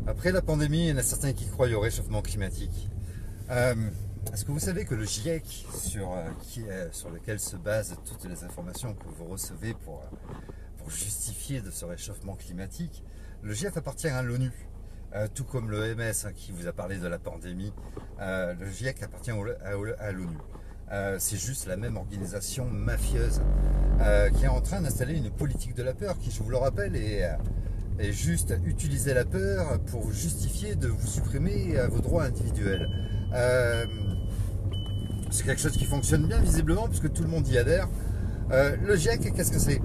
Après la pandémie, il y en a certains qui croient au réchauffement climatique. Est-ce que vous savez que le GIEC, sur lequel se basent toutes les informations que vous recevez pour justifier de ce réchauffement climatique, le GIEC appartient à l'ONU, tout comme l'OMS qui vous a parlé de la pandémie, le GIEC appartient à l'ONU. C'est juste la même organisation mafieuse qui est en train d'installer une politique de la peur qui, je vous le rappelle, est juste utiliser la peur pour justifier de vous supprimer vos droits individuels. C'est quelque chose qui fonctionne bien visiblement puisque tout le monde y adhère. Le GIEC, qu'est-ce que c'est?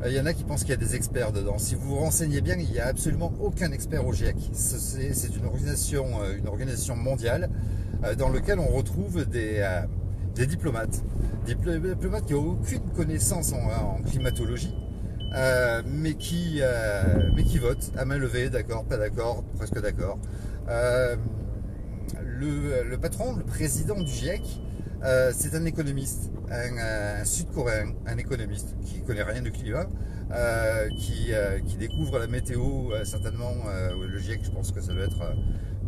Il y en a qui pensent qu'il y a des experts dedans. Si vous vous renseignez bien, il n'y a absolument aucun expert au GIEC. C'est une organisation mondiale dans laquelle on retrouve des diplomates. Des diplomates qui n'ont aucune connaissance en climatologie, mais qui votent à main levée, d'accord, pas d'accord, presque d'accord. Le patron, le président du GIEC, c'est un économiste, un Sud-Coréen, un économiste qui connaît rien du climat, qui découvre la météo, certainement, le GIEC, je pense que ça doit être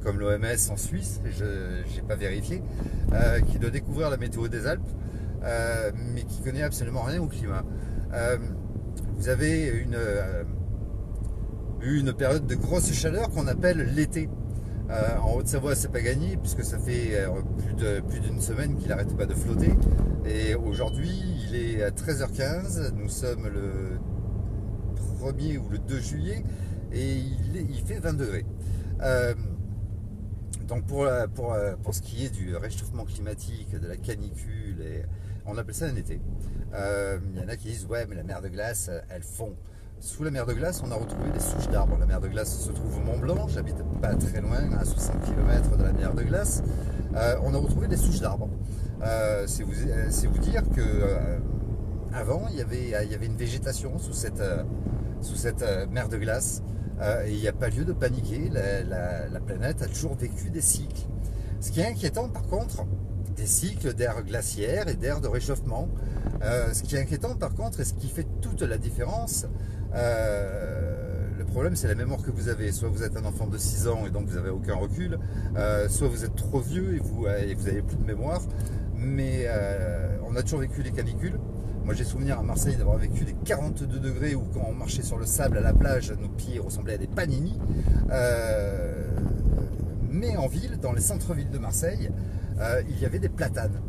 comme l'OMS en Suisse, je n'ai pas vérifié, qui doit découvrir la météo des Alpes, mais qui connaît absolument rien au climat. Vous avez une période de grosse chaleur qu'on appelle l'été. En Haute-Savoie, c'est pas gagné puisque ça fait plus d'une semaine qu'il n'arrête pas de flotter. Et aujourd'hui, il est à 13h15, nous sommes le 1er ou le 2 juillet et il fait 20 degrés. Donc pour ce qui est du réchauffement climatique, de la canicule, on appelle ça un été. Il y en a qui disent ouais mais la mer de glace, elle fond. Sous la mer de glace, on a retrouvé des souches d'arbres. La mer de glace se trouve au Mont Blanc, j'habite pas très loin, à 60 km de la mer de glace. On a retrouvé des souches d'arbres. C'est vous dire que avant, il y avait une végétation sous cette mer de glace. Et il n'y a pas lieu de paniquer, la planète a toujours vécu des cycles. Ce qui est inquiétant par contre, des cycles d'ère glaciaire et d'ère de réchauffement. Ce qui est inquiétant par contre, et ce qui fait toute la différence, le problème c'est la mémoire que vous avez. Soit vous êtes un enfant de 6 ans et donc vous n'avez aucun recul, soit vous êtes trop vieux et vous n'avez plus de mémoire. Mais on a toujours vécu les canicules. Moi j'ai souvenir à Marseille d'avoir vécu des 42 degrés où quand on marchait sur le sable à la plage, nos pieds ressemblaient à des panini. Mais en ville, dans les centres-villes de Marseille, il y avait des platanes.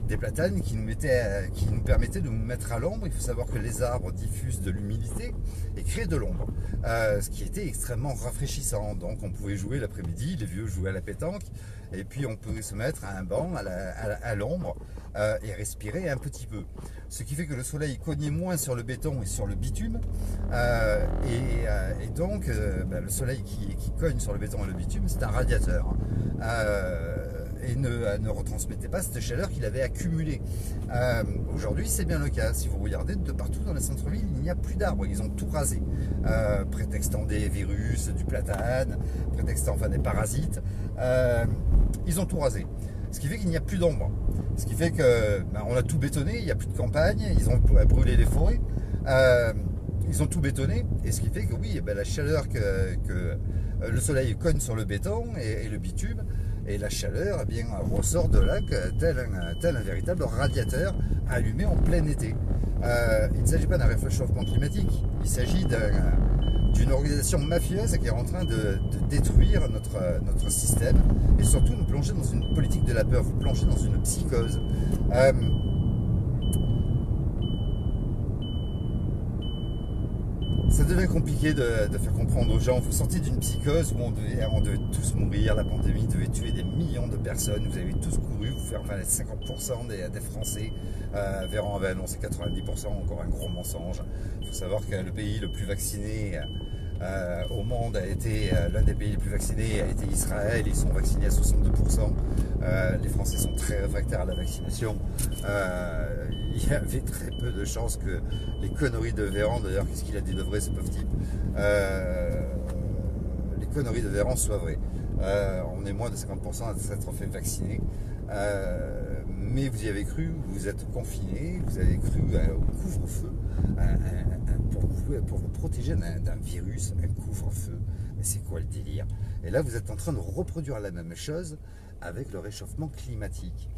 Des platanes qui nous permettaient de nous mettre à l'ombre. Il faut savoir que les arbres diffusent de l'humidité et créent de l'ombre, ce qui était extrêmement rafraîchissant. Donc on pouvait jouer l'après-midi, les vieux jouaient à la pétanque, et puis on pouvait se mettre à un banc à l'ombre et respirer un petit peu. Ce qui fait que le soleil cognait moins sur le béton et sur le bitume, et donc le soleil qui cogne sur le béton et le bitume, c'est un radiateur. Et ne retransmettait pas cette chaleur qu'il avait accumulée. Aujourd'hui, c'est bien le cas. Si vous regardez, de partout dans les centres-villes, il n'y a plus d'arbres. Ils ont tout rasé, prétextant des virus, du platane, prétextant enfin des parasites. Ils ont tout rasé. Ce qui fait qu'il n'y a plus d'ombre. Ce qui fait que on a tout bétonné, il n'y a plus de campagne, ils ont brûlé les forêts. Ils ont tout bétonné, et ce qui fait que oui, la chaleur que le soleil cogne sur le béton et le bitume, et la chaleur ressort de là tel un véritable radiateur allumé en plein été. Il ne s'agit pas d'un réchauffement climatique, il s'agit d'une organisation mafieuse qui est en train de détruire notre système et surtout nous plonger dans une politique de la peur, vous plongez dans une psychose. Ça devient compliqué de faire comprendre aux gens. Vous sortez d'une psychose où on devait tous mourir, la pandémie devait tuer des millions de personnes, vous avez tous couru, vous faire les 50% des Français Véran avait annoncé 90%, encore un gros mensonge. Il faut savoir que le pays le plus vacciné au monde a été, l'un des pays les plus vaccinés a été Israël, ils sont vaccinés à 62%. Les Français sont très réfractaires à la vaccination. Il y avait très peu de chances que les conneries de Véran, d'ailleurs, qu'est-ce qu'il a dit de vrai ce pauvre type, les conneries de Véran soient vraies. On est moins de 50% à s'être fait vacciner. Mais vous y avez cru, vous êtes confinés, vous avez cru au couvre-feu pour vous protéger d'un virus, un couvre-feu. Mais c'est quoi le délire? Et là, vous êtes en train de reproduire la même chose avec le réchauffement climatique.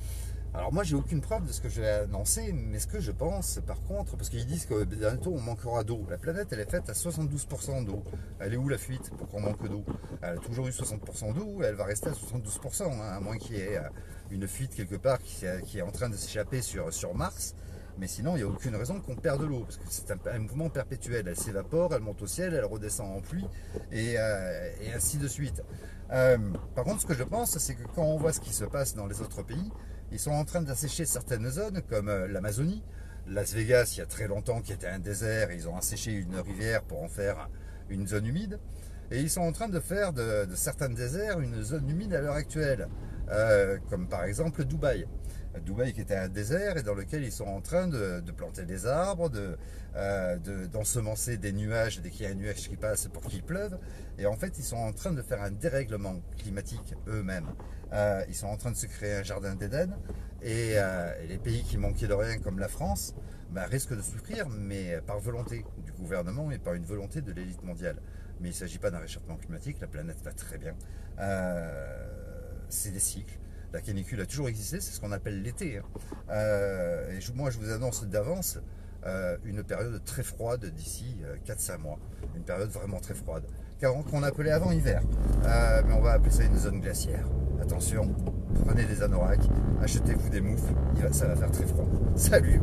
Alors moi, j'ai aucune preuve de ce que je vais annoncer, mais ce que je pense, par contre, parce qu'ils disent que bientôt on manquera d'eau. La planète, elle est faite à 72% d'eau. Elle est où la fuite pour qu'on manque d'eau? Elle a toujours eu 60% d'eau, elle va rester à 72%, hein, à moins qu'il y ait une fuite quelque part qui est en train de s'échapper sur Mars. Mais sinon, il n'y a aucune raison qu'on perde l'eau, parce que c'est un mouvement perpétuel. Elle s'évapore, elle monte au ciel, elle redescend en pluie, et ainsi de suite. Par contre, ce que je pense, c'est que quand on voit ce qui se passe dans les autres pays, ils sont en train d'assécher certaines zones, comme l'Amazonie. Las Vegas, il y a très longtemps, qui était un désert, ils ont asséché une rivière pour en faire une zone humide. Et ils sont en train de faire de certains déserts une zone humide à l'heure actuelle, comme par exemple Dubaï. Dubaï qui était un désert et dans lequel ils sont en train de planter des arbres, d'ensemencer des nuages dès qu'il y a un nuage qui passe pour qu'il pleuve. Et en fait, ils sont en train de faire un dérèglement climatique eux-mêmes. Ils sont en train de se créer un jardin d'Éden et les pays qui manquaient de rien comme la France risquent de souffrir, mais par volonté du gouvernement et par une volonté de l'élite mondiale. Mais il ne s'agit pas d'un réchauffement climatique, la planète va très bien. C'est des cycles. La canicule a toujours existé, c'est ce qu'on appelle l'été. Et moi, je vous annonce d'avance une période très froide d'ici 4-5 mois. Une période vraiment très froide. Qu'on appelait avant hiver. Mais on va appeler ça une zone glaciaire. Attention, prenez des anoraks, achetez-vous des moufles, ça va faire très froid. Salut!